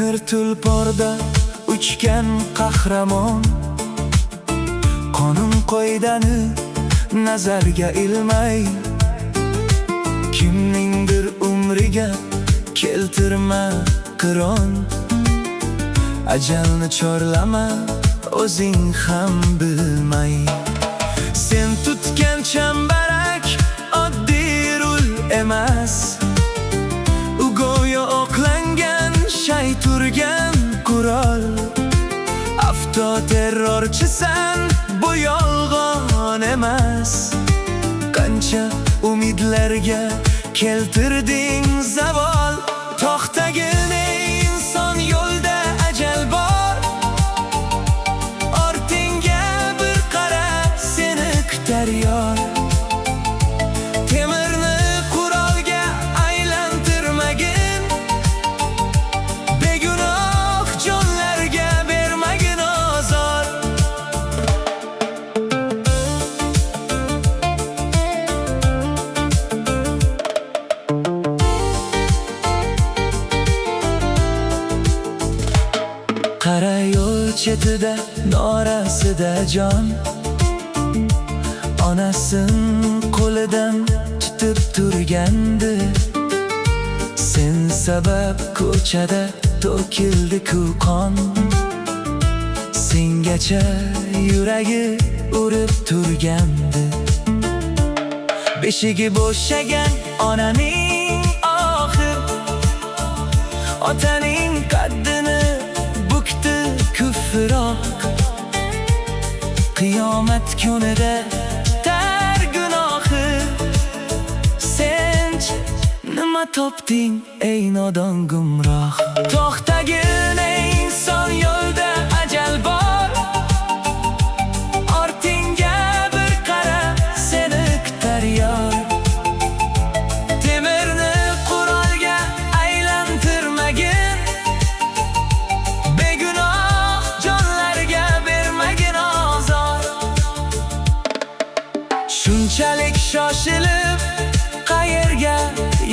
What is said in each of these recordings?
temir tulporda uchgan qahramon, qonun qoidani nazarga ilmay, kimningdir umriga keltirma qiron. Ajalni chorlama o'zing ham bilmay. Sen tutgan chambarak oddiy rul emas, u go'yo oqlangan shay turgan qurol. Avtoterrorchisan, bu yolg'on emas. Qancha umidlarga keltirding zavol. To'xtagin ey inson, yo'lda ajal bor. Ortingga bir qara, seni kutar yor. Temirni qurolga aylantirmagin, begunoh jonlarga bermagin ozor. Qara yo'l chetida norasida jon, onasin qo'lidan tutib turgandi. Sen sabab ko'chada to'kildi-ku qon, sengacha yuragi urib turgandi. Beshigi bo'shagan onaning ohi, otaning qaddini bukti kufroq. Qiyomat kunida tar gunohi, senchi nima topding ey nodon gumroh. To'xtagin ey inson, yo'lda ajal bor. Ortingga bir qara, seni kutar yor. Temirni qurolga aylantirmagin, begunoh jonlarga bermagin ozor. Shunchalik shoshilib qayerga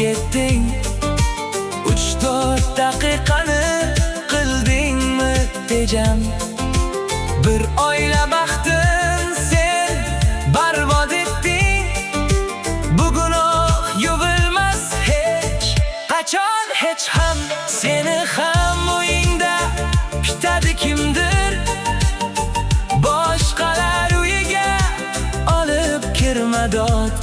yetding? 3-4 daqiqani qildingmi tejam? Bir oila baxtin sen barbod etding. Bu gunoh yuvilmas hech qachon, hech ham. Seni ham uyingda kutadi kimdir, boshqalar uyiga olib kirma dod.